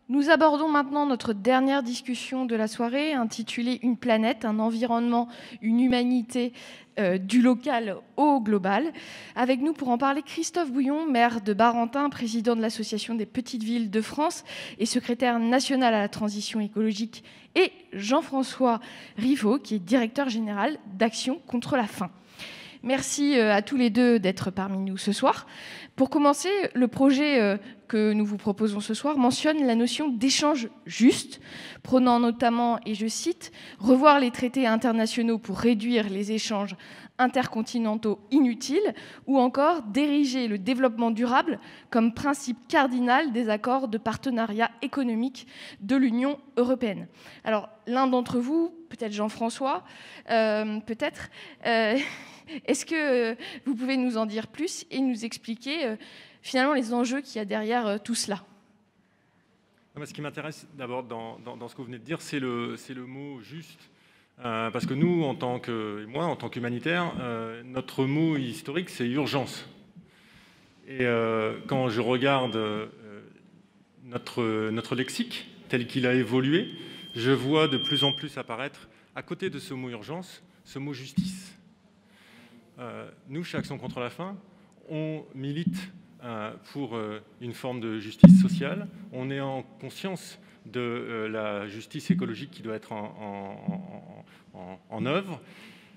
Nous abordons maintenant notre dernière discussion de la soirée, intitulée « Une planète, un environnement, une humanité », du local au global. Avec nous pour en parler, Christophe Bouillon, maire de Barentin, président de l'Association des petites villes de France et secrétaire national à la transition écologique, et Jean-François Riffaut, qui est directeur général d'Action contre la faim. Merci à tous les deux d'être parmi nous ce soir. Pour commencer, le projet que nous vous proposons ce soir mentionne la notion d'échange juste, prônant notamment, et je cite, « revoir les traités internationaux pour réduire les échanges intercontinentaux inutiles » ou encore « d'ériger le développement durable comme principe cardinal des accords de partenariat économique de l'Union européenne ». Alors, l'un d'entre vous, peut-être Jean-François, peut-être... Est-ce que vous pouvez nous en dire plus et nous expliquer finalement les enjeux qu'il y a derrière tout cela? Ce qui m'intéresse d'abord dans ce que vous venez de dire, c'est le mot « juste ». Parce que nous, en tant qu'humanitaire, notre mot historique, c'est « urgence ». Et quand je regarde notre lexique tel qu'il a évolué, je vois de plus en plus apparaître, à côté de ce mot « urgence », ce mot « justice ». Nous, chez Action contre la faim, on milite pour une forme de justice sociale. On est en conscience de la justice écologique qui doit être en œuvre,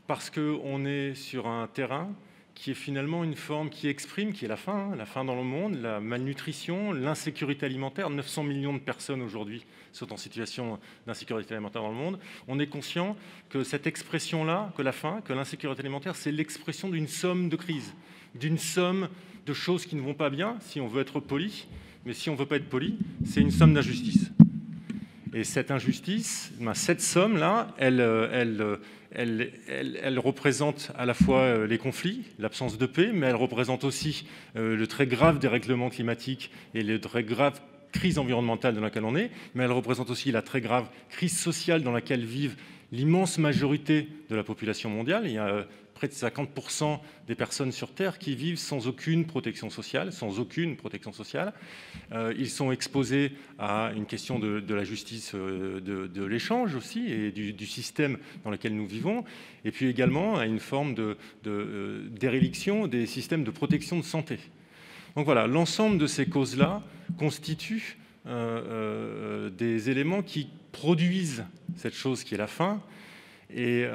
parce qu'on est sur un terrain qui est finalement une forme qui exprime, qui est la faim dans le monde, la malnutrition, l'insécurité alimentaire. 900 millions de personnes aujourd'hui sont en situation d'insécurité alimentaire dans le monde. On est conscient que cette expression-là, que la faim, que l'insécurité alimentaire, c'est l'expression d'une somme de crises, d'une somme de choses qui ne vont pas bien, si on veut être poli, mais si on ne veut pas être poli, c'est une somme d'injustice. Et cette injustice, cette somme-là, elle représente à la fois les conflits, l'absence de paix, mais elle représente aussi le très grave dérèglement climatique et le très grave crise environnementale dans laquelle on est, mais elle représente aussi la très grave crise sociale dans laquelle vivent l'immense majorité de la population mondiale. Il y a près de 50% des personnes sur Terre qui vivent sans aucune protection sociale, Ils sont exposés à une question de la justice de l'échange aussi et du système dans lequel nous vivons, et puis également à une forme de déréliction des systèmes de protection de santé. Donc voilà, l'ensemble de ces causes-là constituent des éléments qui produisent cette chose qui est la faim. Et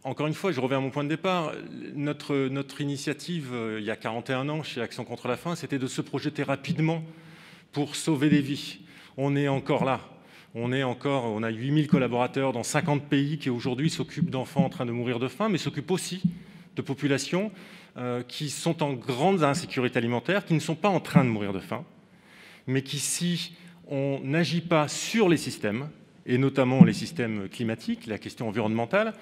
encore une fois, je reviens à mon point de départ, notre initiative, il y a 41 ans, chez Action contre la faim, c'était de se projeter rapidement pour sauver des vies. On est encore là. On a 8000 collaborateurs dans 50 pays qui aujourd'hui s'occupent d'enfants en train de mourir de faim, mais s'occupent aussi de populations qui sont en grande insécurité alimentaire, qui ne sont pas en train de mourir de faim, mais qui, si on n'agit pas sur les systèmes, et notamment les systèmes climatiques, la question environnementale,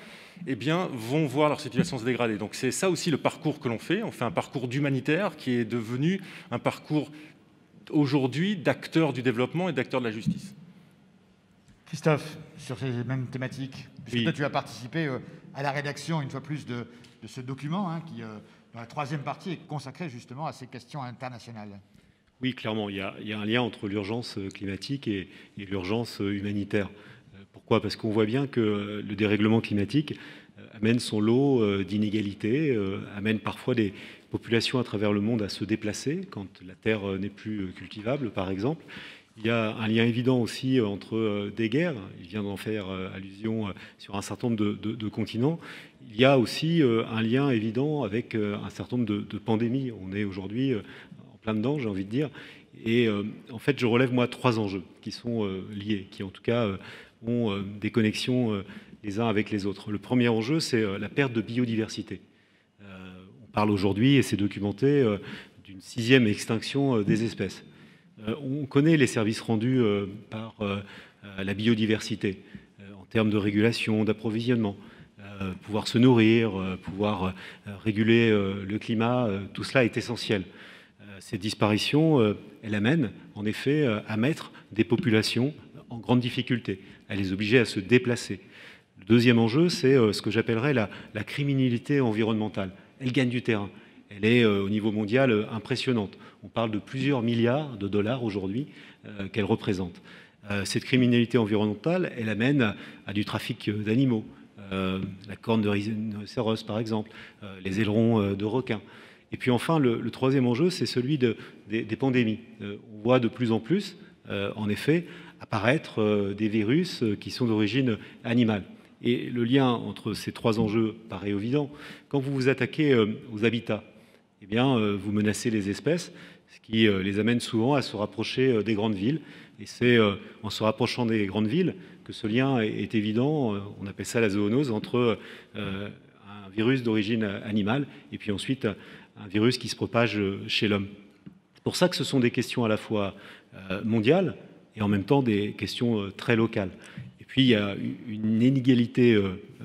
eh bien, vont voir leur situation se dégrader. Donc c'est ça aussi le parcours que l'on fait. On fait un parcours d'humanitaire qui est devenu un parcours aujourd'hui d'acteurs du développement et d'acteurs de la justice. Christophe, sur ces mêmes thématiques, puisque toi tu as participé à la rédaction, une fois plus, de ce document, qui, dans la troisième partie, est consacré justement à ces questions internationales. Oui, clairement, il y a un lien entre l'urgence climatique et l'urgence humanitaire. Pourquoi? Parce qu'on voit bien que le dérèglement climatique amène son lot d'inégalités, amène parfois des populations à travers le monde à se déplacer quand la terre n'est plus cultivable, par exemple. Il y a un lien évident aussi entre des guerres, il vient d'en faire allusion sur un certain nombre de continents. Il y a aussi un lien évident avec un certain nombre de pandémies. On est aujourd'hui en plein dedans, j'ai envie de dire. Et en fait, je relève, moi, 3 enjeux qui sont liés, qui en tout cas ont des connexions les uns avec les autres. Le premier enjeu, c'est la perte de biodiversité. On parle aujourd'hui, et c'est documenté, d'une 6e extinction des espèces. On connaît les services rendus par la biodiversité en termes de régulation, d'approvisionnement, pouvoir se nourrir, pouvoir réguler le climat, tout cela est essentiel. Ces disparitions, elles amènent en effet à mettre des populations en grande difficulté, à les obliger à se déplacer. Le deuxième enjeu, c'est ce que j'appellerais la criminalité environnementale. Elle gagne du terrain. Elle est au niveau mondial impressionnante. On parle de plusieurs milliards de dollars aujourd'hui qu'elle représente. Cette criminalité environnementale, elle amène à du trafic d'animaux, la corne de rhinocéros par exemple, les ailerons de requins. Et puis enfin, le troisième enjeu, c'est celui des pandémies. On voit de plus en plus, en effet, apparaître des virus qui sont d'origine animale. Et le lien entre ces trois enjeux paraît évident. Quand vous vous attaquez aux habitats, eh bien, vous menacez les espèces, ce qui les amène souvent à se rapprocher des grandes villes. Et c'est en se rapprochant des grandes villes que ce lien est évident. On appelle ça la zoonose entre un virus d'origine animale et puis ensuite un virus qui se propage chez l'homme. C'est pour ça que ce sont des questions à la fois mondiales et en même temps des questions très locales. Et puis il y a une inégalité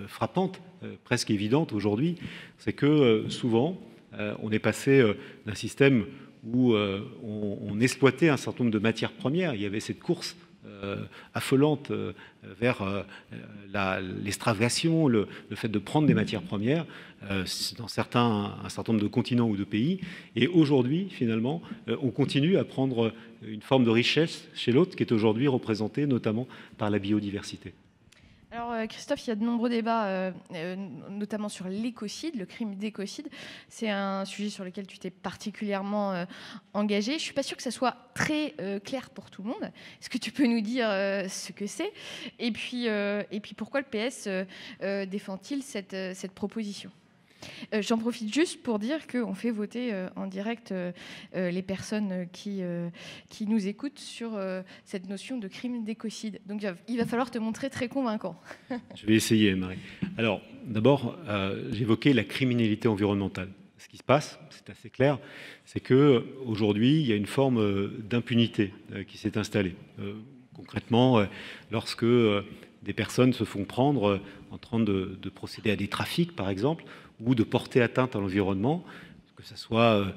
frappante, presque évidente aujourd'hui, c'est que souvent on est passé d'un système où on exploitait un certain nombre de matières premières. Il y avait cette course affolante vers l'extravagation, le fait de prendre des matières premières dans un certain nombre de continents ou de pays. Et aujourd'hui, finalement, on continue à prendre une forme de richesse chez l'autre qui est aujourd'hui représentée notamment par la biodiversité. Alors Christophe, il y a de nombreux débats, notamment sur l'écocide, le crime d'écocide. C'est un sujet sur lequel tu t'es particulièrement engagé. Je ne suis pas sûre que ça soit très clair pour tout le monde. Est-ce que tu peux nous dire ce que c'est ? Et puis pourquoi le PS défend-il cette proposition ? J'en profite juste pour dire qu'on fait voter en direct les personnes qui nous écoutent sur cette notion de crime d'écocide. Donc il va falloir te montrer très convaincant. Je vais essayer, Marie. Alors, d'abord, j'évoquais la criminalité environnementale. Ce qui se passe, c'est assez clair, c'est qu'aujourd'hui, il y a une forme d'impunité qui s'est installée. Concrètement, lorsque des personnes se font prendre en train de procéder à des trafics, par exemple, ou de porter atteinte à l'environnement, que ce soit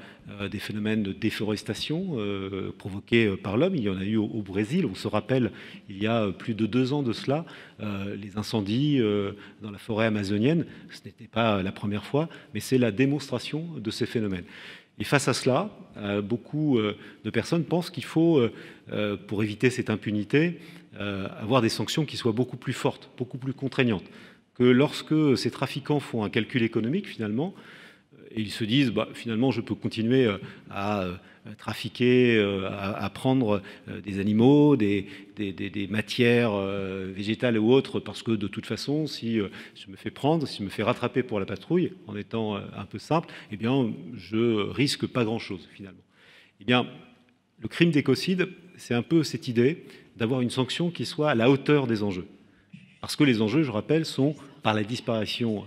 des phénomènes de déforestation provoqués par l'homme. Il y en a eu au Brésil. On se rappelle, il y a plus de 2 ans de cela, les incendies dans la forêt amazonienne. Ce n'était pas la première fois, mais c'est la démonstration de ces phénomènes. Et face à cela, beaucoup de personnes pensent qu'il faut, pour éviter cette impunité, avoir des sanctions qui soient beaucoup plus fortes, beaucoup plus contraignantes. Que lorsque ces trafiquants font un calcul économique, finalement, et ils se disent, finalement, je peux continuer à trafiquer, à prendre des animaux, des matières végétales ou autres, parce que de toute façon, si je me fais prendre, si je me fais rattraper pour la patrouille, en étant un peu simple, eh bien, je risque pas grand-chose, finalement. Eh bien, le crime d'écocide, c'est un peu cette idée d'avoir une sanction qui soit à la hauteur des enjeux. Parce que les enjeux, je rappelle, sont, par la disparition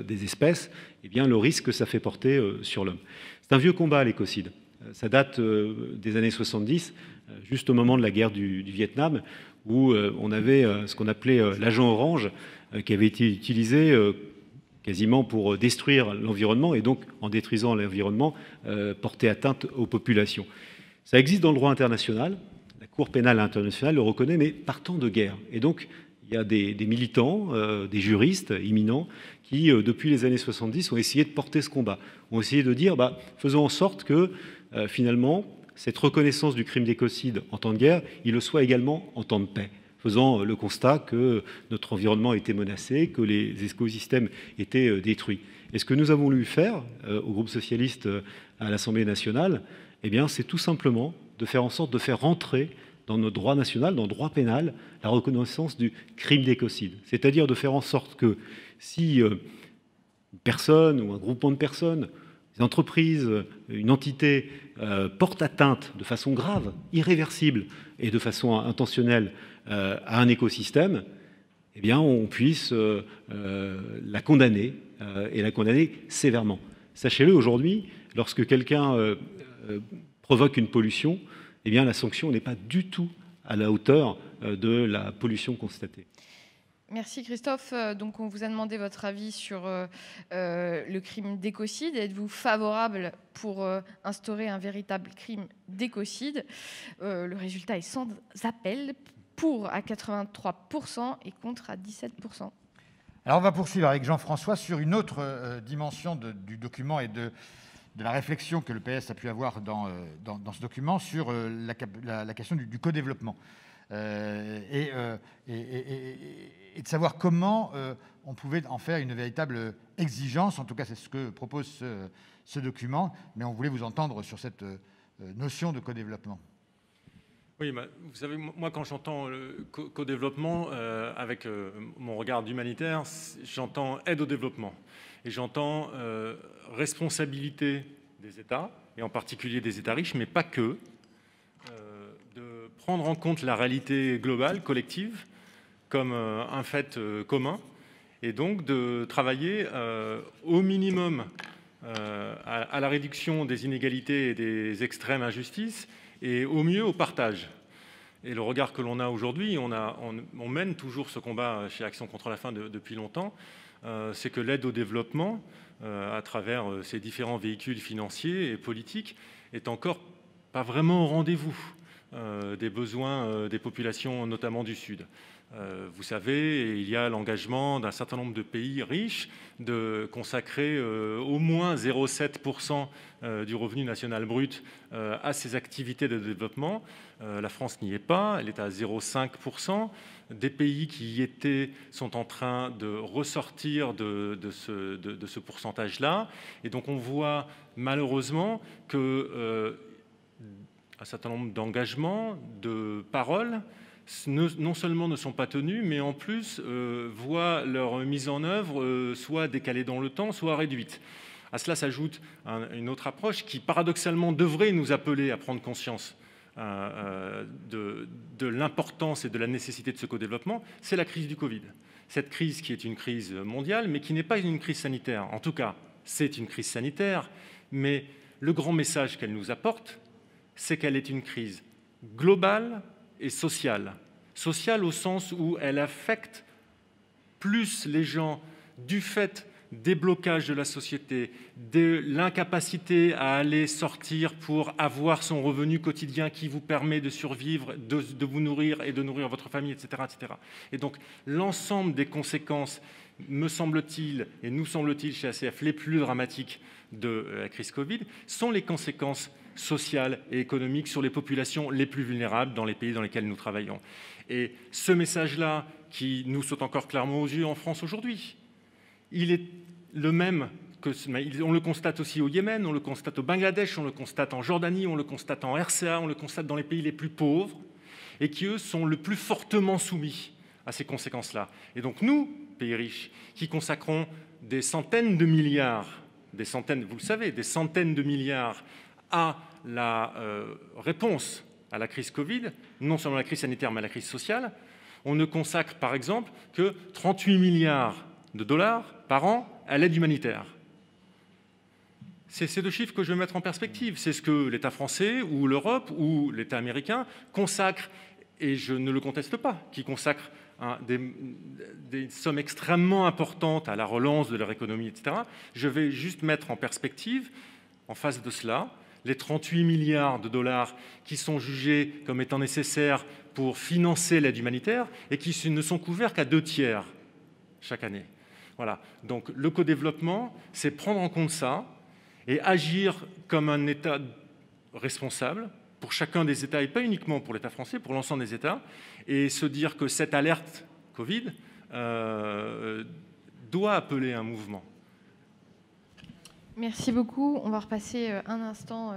des espèces, eh bien, le risque que ça fait porter sur l'homme. C'est un vieux combat, l'écocide. Ça date des années 70, juste au moment de la guerre du Vietnam, où on avait ce qu'on appelait l'agent orange, qui avait été utilisé quasiment pour détruire l'environnement, et donc, en détruisant l'environnement, porter atteinte aux populations. Ça existe dans le droit international, la Cour pénale internationale le reconnaît, mais partant de guerre. Et donc, il y a des militants, des juristes éminents qui, depuis les années 70, ont essayé de porter ce combat, ont essayé de dire, faisons en sorte que, finalement, cette reconnaissance du crime d'écocide en temps de guerre, il le soit également en temps de paix, faisant le constat que notre environnement était menacé, que les écosystèmes étaient détruits. Et ce que nous avons voulu faire, au groupe socialiste à l'Assemblée nationale, eh bien, c'est tout simplement de faire en sorte de faire rentrer dans notre droit national, dans le droit pénal, la reconnaissance du crime d'écocide. C'est-à-dire de faire en sorte que si une personne ou un groupement de personnes, une entreprise, une entité porte atteinte de façon grave, irréversible et de façon intentionnelle à un écosystème, eh bien, on puisse la condamner et la condamner sévèrement. Sachez-le, aujourd'hui, lorsque quelqu'un provoque une pollution, eh bien, la sanction n'est pas du tout à la hauteur de la pollution constatée. Merci Christophe. Donc on vous a demandé votre avis sur le crime d'écocide. Êtes-vous favorable pour instaurer un véritable crime d'écocide ? Le résultat est sans appel, pour à 83% et contre à 17%. Alors on va poursuivre avec Jean-François sur une autre dimension du document et de de la réflexion que le PS a pu avoir dans ce document sur la question du co-développement. Et de savoir comment on pouvait en faire une véritable exigence. En tout cas, c'est ce que propose ce document. Mais on voulait vous entendre sur cette notion de co-développement. Oui, vous savez, moi, quand j'entends le co-développement, avec mon regard d'humanitaire, j'entends aide au développement. Et j'entends responsabilité des États, et en particulier des États riches, mais pas que, de prendre en compte la réalité globale, collective, comme un fait commun, et donc de travailler au minimum à la réduction des inégalités et des extrêmes injustices, et au mieux au partage. Et le regard que l'on a aujourd'hui, on mène toujours ce combat chez Action contre la faim depuis longtemps, c'est que l'aide au développement, à travers ces différents véhicules financiers et politiques, est encore pas vraiment au rendez-vous des besoins des populations, notamment du Sud. Vous savez, il y a l'engagement d'un certain nombre de pays riches de consacrer au moins 0,7% du revenu national brut à ces activités de développement. La France n'y est pas, elle est à 0,5%. Des pays qui y étaient sont en train de ressortir de ce pourcentage-là. Et donc on voit malheureusement que un certain nombre d'engagements, de paroles, non seulement ne sont pas tenus, mais en plus voient leur mise en œuvre soit décalée dans le temps, soit réduite. À cela s'ajoute une autre approche qui, paradoxalement, devrait nous appeler à prendre conscience de l'importance et de la nécessité de ce co-développement, c'est la crise du Covid. Cette crise qui est une crise mondiale, mais qui n'est pas une crise sanitaire. En tout cas, c'est une crise sanitaire, mais le grand message qu'elle nous apporte, c'est qu'elle est une crise globale et sociale. Sociale au sens où elle affecte plus les gens du fait des blocages de la société, de l'incapacité à aller sortir pour avoir son revenu quotidien qui vous permet de survivre, de vous nourrir et de nourrir votre famille, etc. etc. Et donc l'ensemble des conséquences, me semble-t-il, et nous semble-t-il chez ACF, les plus dramatiques de la crise Covid, sont les conséquences sociales et économiques sur les populations les plus vulnérables dans les pays dans lesquels nous travaillons. Et ce message-là, qui nous saute encore clairement aux yeux en France aujourd'hui, il est le même, on le constate aussi au Yémen, on le constate au Bangladesh, on le constate en Jordanie, on le constate en RCA, on le constate dans les pays les plus pauvres, et qui, eux, sont le plus fortement soumis à ces conséquences-là. Et donc nous, pays riches, qui consacrons des centaines de milliards, vous le savez, des centaines de milliards à la réponse à la crise Covid, non seulement à la crise sanitaire, mais à la crise sociale, on ne consacre, par exemple, que 38 milliards de dollars par an à l'aide humanitaire. C'est ces deux chiffres que je veux mettre en perspective. C'est ce que l'État français ou l'Europe ou l'État américain consacre, et je ne le conteste pas, qui consacre des sommes extrêmement importantes à la relance de leur économie, etc. Je vais juste mettre en perspective, en face de cela, les 38 milliards de dollars qui sont jugés comme étant nécessaires pour financer l'aide humanitaire et qui ne sont couverts qu'à 2/3 chaque année. Voilà. Donc le co-développement, c'est prendre en compte ça et agir comme un État responsable pour chacun des États, et pas uniquement pour l'État français, pour l'ensemble des États, et se dire que cette alerte Covid doit appeler un mouvement. Merci beaucoup. On va repasser un instant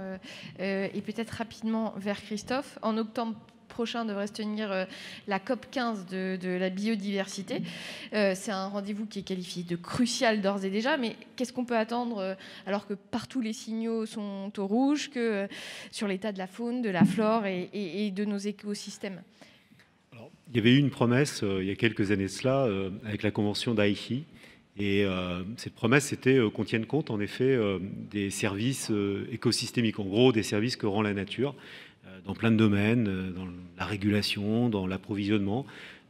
et peut-être rapidement vers Christophe. En octobre prochain devrait se tenir la COP15 de la biodiversité. C'est un rendez-vous qui est qualifié de crucial d'ores et déjà, mais qu'est-ce qu'on peut attendre alors que partout les signaux sont au rouge, que sur l'état de la faune, de la flore et de nos écosystèmes? Alors, il y avait eu une promesse il y a quelques années de cela avec la convention d'Aichi. Et cette promesse, c'était qu'on tienne compte, en effet, des services écosystémiques, en gros, des services que rend la nature, dans plein de domaines, dans la régulation, dans l'approvisionnement.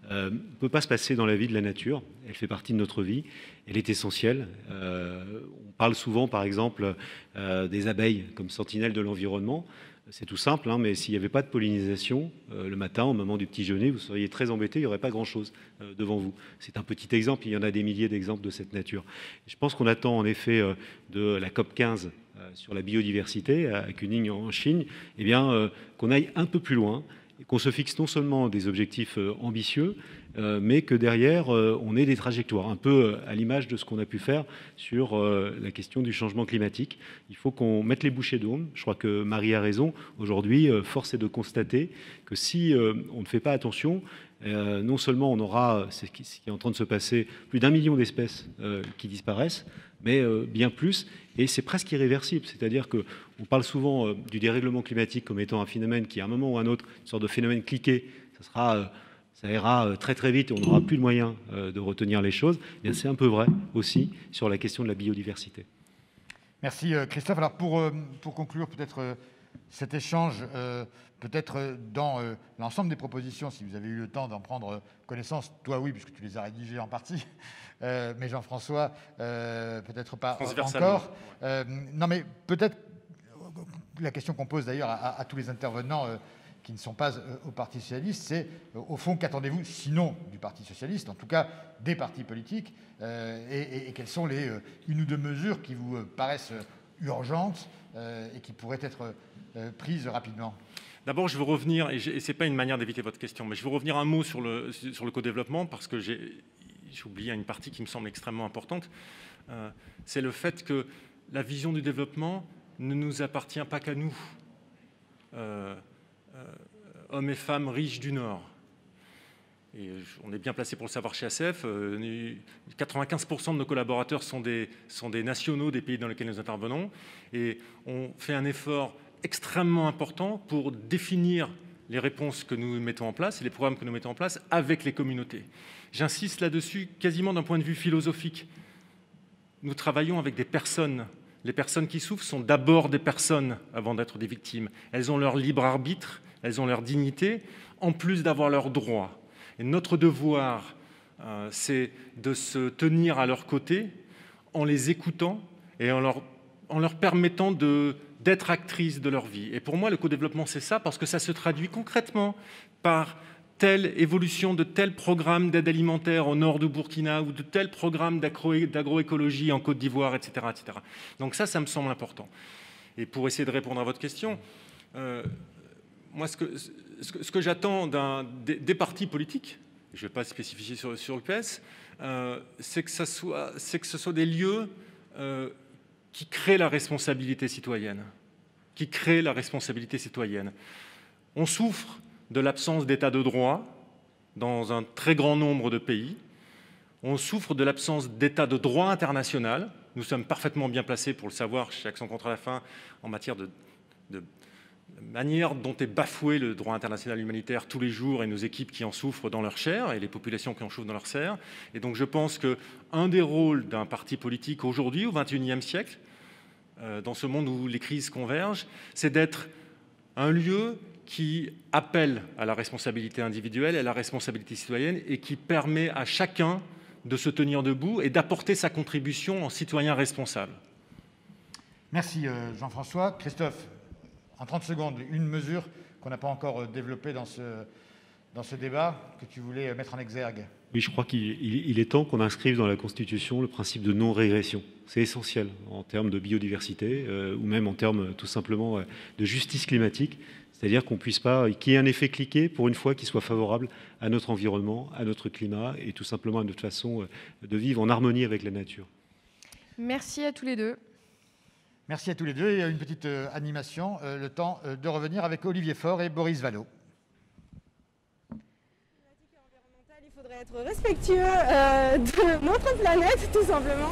On ne peut pas se passer dans la vie de la nature, elle fait partie de notre vie, elle est essentielle. On parle souvent, par exemple, des abeilles comme sentinelles de l'environnement. C'est tout simple, hein, mais s'il n'y avait pas de pollinisation, le matin, au moment du petit déjeuner, vous seriez très embêté, il n'y aurait pas grand-chose devant vous. C'est un petit exemple, il y en a des milliers d'exemples de cette nature. Je pense qu'on attend en effet de la COP15 sur la biodiversité à Kunming en Chine, eh bien, qu'on aille un peu plus loin, et qu'on se fixe non seulement des objectifs ambitieux, mais que derrière, on ait des trajectoires, un peu à l'image de ce qu'on a pu faire sur la question du changement climatique. Il faut qu'on mette les bouchées doubles. Je crois que Marie a raison. Aujourd'hui, force est de constater que si on ne fait pas attention, non seulement on aura, ce qui est en train de se passer, plus d'1 million d'espèces qui disparaissent, mais bien plus, et c'est presque irréversible. C'est-à-dire qu'on parle souvent du dérèglement climatique comme étant un phénomène qui, à un moment ou à un autre, une sorte de phénomène cliqué, ça ira très très vite et on n'aura plus de moyens de retenir les choses. Eh bien, c'est un peu vrai aussi sur la question de la biodiversité. Merci Christophe. Alors pour conclure peut-être cet échange, peut-être dans l'ensemble des propositions, si vous avez eu le temps d'en prendre connaissance, toi oui, puisque tu les as rédigées en partie, mais Jean-François, peut-être pas encore. Non mais peut-être, la question qu'on pose d'ailleurs à tous les intervenants qui ne sont pas au Parti socialiste, c'est au fond, qu'attendez-vous sinon du Parti socialiste, en tout cas des partis politiques, et quelles sont les une ou deux mesures qui vous paraissent urgentes et qui pourraient être prises rapidement? D'abord, je veux revenir, et ce n'est pas une manière d'éviter votre question, mais je veux revenir un mot sur le co-développement, parce que j'ai oublié une partie qui me semble extrêmement importante. C'est le fait que la vision du développement ne nous appartient pas qu'à nous. Hommes et femmes riches du Nord. Et on est bien placé pour le savoir chez ACF. 95% de nos collaborateurs sont des nationaux des pays dans lesquels nous intervenons. Et on fait un effort extrêmement important pour définir les réponses que nous mettons en place et les programmes que nous mettons en place avec les communautés. J'insiste là-dessus quasiment d'un point de vue philosophique. Nous travaillons avec des personnes. Les personnes qui souffrent sont d'abord des personnes avant d'être des victimes. Elles ont leur libre arbitre, elles ont leur dignité, en plus d'avoir leurs droits. Et notre devoir, c'est de se tenir à leur côté en les écoutant et en leur permettant d'être actrices de leur vie. Et pour moi, le co-développement, c'est ça, parce que ça se traduit concrètement par telle évolution de tel programme d'aide alimentaire au nord du Burkina ou de tel programme d'agroécologie en Côte d'Ivoire, etc., etc. Donc ça me semble important. Et pour essayer de répondre à votre question, moi, ce que j'attends des partis politiques, je ne vais pas spécifier sur le PS, c'est que ce soit des lieux qui créent la responsabilité citoyenne. On souffre de l'absence d'état de droit dans un très grand nombre de pays. On souffre de l'absence d'état de droit international. Nous sommes parfaitement bien placés pour le savoir chez Action contre la faim en matière de manière dont est bafoué le droit international humanitaire tous les jours et nos équipes qui en souffrent dans leur chair et les populations qui en souffrent dans leur chair. Et donc je pense qu'un des rôles d'un parti politique aujourd'hui, au XXIe siècle, dans ce monde où les crises convergent, c'est d'être un lieu qui appelle à la responsabilité individuelle et à la responsabilité citoyenne et qui permet à chacun de se tenir debout et d'apporter sa contribution en citoyen responsable. Merci Jean-François. Christophe, en 30 secondes, une mesure qu'on n'a pas encore développée dans ce débat que tu voulais mettre en exergue. Oui, je crois qu'il est temps qu'on inscrive dans la Constitution le principe de non-régression. C'est essentiel en termes de biodiversité ou même en termes tout simplement de justice climatique. C'est-à-dire qu'on puisse pas, qu'il y ait un effet cliqué pour une fois qui soit favorable à notre environnement, à notre climat et tout simplement à notre façon de vivre en harmonie avec la nature. Merci à tous les deux. Merci à tous les deux. Il y a une petite animation, le temps de revenir avec Olivier Faure et Boris Vallaud. Il faudrait être respectueux de notre planète, tout simplement.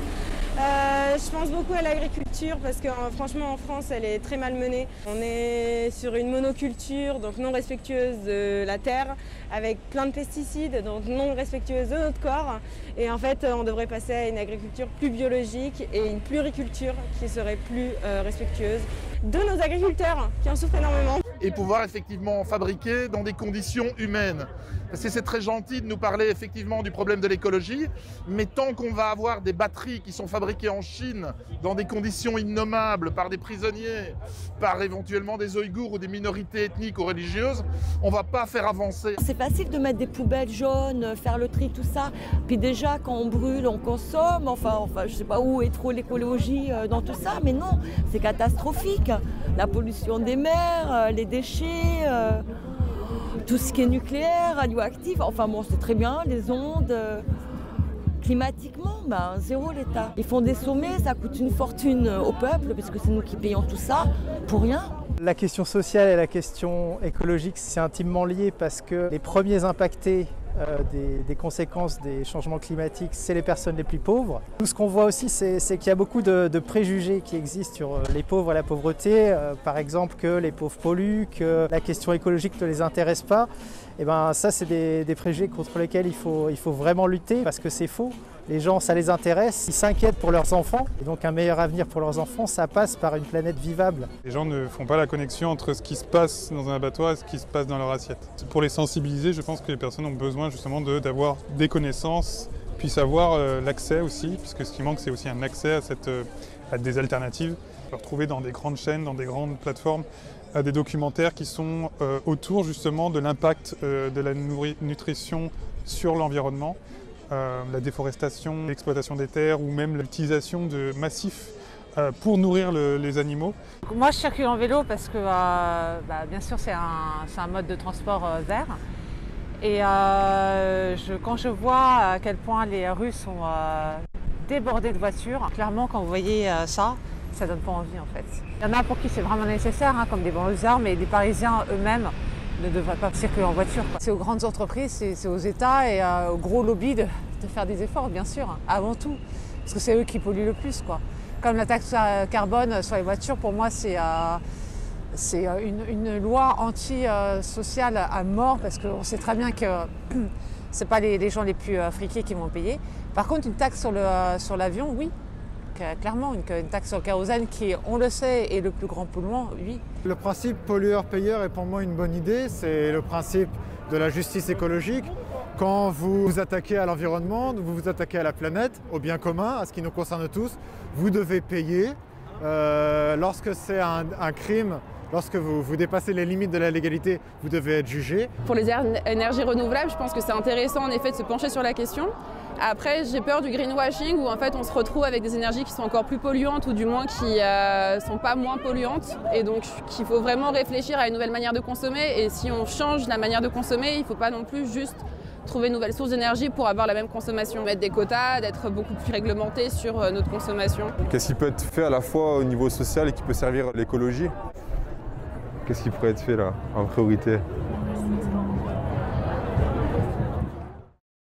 Je pense beaucoup à l'agriculture parce que franchement en France elle est très mal menée. On est sur une monoculture, donc non respectueuse de la terre, avec plein de pesticides, donc non respectueuse de notre corps. Et en fait on devrait passer à une agriculture plus biologique et une pluriculture qui serait plus respectueuse. de nos agriculteurs qui en souffrent énormément. Et pouvoir effectivement fabriquer dans des conditions humaines. Parce que c'est très gentil de nous parler effectivement du problème de l'écologie, mais tant qu'on va avoir des batteries qui sont fabriquées en Chine dans des conditions innommables par des prisonniers, par éventuellement des Ouïghours ou des minorités ethniques ou religieuses, on ne va pas faire avancer. C'est facile de mettre des poubelles jaunes, faire le tri, tout ça. Puis déjà, quand on brûle, on consomme. Enfin, je ne sais pas où est trop l'écologie dans tout ça, mais non, c'est catastrophique. La pollution des mers, les déchets, tout ce qui est nucléaire, radioactif. Enfin bon, c'est très bien, les ondes. Climatiquement, zéro l'État. Ils font des sommets, ça coûte une fortune au peuple, parce que c'est nous qui payons tout ça, pour rien. La question sociale et la question écologique, c'est intimement lié parce que les premiers impactés des conséquences des changements climatiques, c'est les personnes les plus pauvres. Tout ce qu'on voit aussi, c'est qu'il y a beaucoup de préjugés qui existent sur les pauvres et la pauvreté. Par exemple, que les pauvres polluent, que la question écologique ne les intéresse pas. Et ça, c'est des préjugés contre lesquels il faut vraiment lutter parce que c'est faux. Les gens, ça les intéresse, ils s'inquiètent pour leurs enfants. Et donc un meilleur avenir pour leurs enfants, ça passe par une planète vivable. Les gens ne font pas la connexion entre ce qui se passe dans un abattoir et ce qui se passe dans leur assiette. Pour les sensibiliser, je pense que les personnes ont besoin justement d'avoir des connaissances, puis avoir l'accès aussi, puisque ce qui manque, c'est aussi un accès à des alternatives. On peut retrouver dans des grandes chaînes, dans des grandes plateformes, des documentaires qui sont autour justement de l'impact de la nutrition sur l'environnement. La déforestation, l'exploitation des terres ou même l'utilisation de massifs pour nourrir les animaux. Moi je circule en vélo parce que bien sûr c'est un mode de transport vert et quand je vois à quel point les rues sont débordées de voitures, clairement quand vous voyez ça donne pas envie en fait. Il y en a pour qui c'est vraiment nécessaire, comme des banlieusards, mais les Parisiens eux-mêmes ne devraient pas circuler en voiture. C'est aux grandes entreprises, c'est aux États et aux gros lobbies de faire des efforts, bien sûr, avant tout. Parce que c'est eux qui polluent le plus, quoi. Comme la taxe carbone sur les voitures, pour moi, c'est une loi anti-sociale à mort, parce qu'on sait très bien que ce n'est pas les gens les plus friqués qui vont payer. Par contre, une taxe sur l'avion, oui. Clairement, une taxe sur le kérosène qui, on le sait, est le plus grand polluant, oui. Le principe pollueur-payeur est pour moi une bonne idée. C'est le principe de la justice écologique. Quand vous vous attaquez à l'environnement, vous vous attaquez à la planète, au bien commun, à ce qui nous concerne tous, vous devez payer. Lorsque c'est un crime, lorsque vous dépassez les limites de la légalité, vous devez être jugé. Pour les énergies renouvelables, je pense que c'est intéressant en effet de se pencher sur la question. Après, j'ai peur du greenwashing où en fait on se retrouve avec des énergies qui sont encore plus polluantes ou du moins qui sont pas moins polluantes. Et donc qu'il faut vraiment réfléchir à une nouvelle manière de consommer. Et si on change la manière de consommer, il ne faut pas non plus juste trouver une nouvelle source d'énergie pour avoir la même consommation. Mettre des quotas, d'être beaucoup plus réglementé sur notre consommation. Qu'est-ce qui peut être fait à la fois au niveau social et qui peut servir l'écologie ? Qu'est-ce qui pourrait être fait là, en priorité ?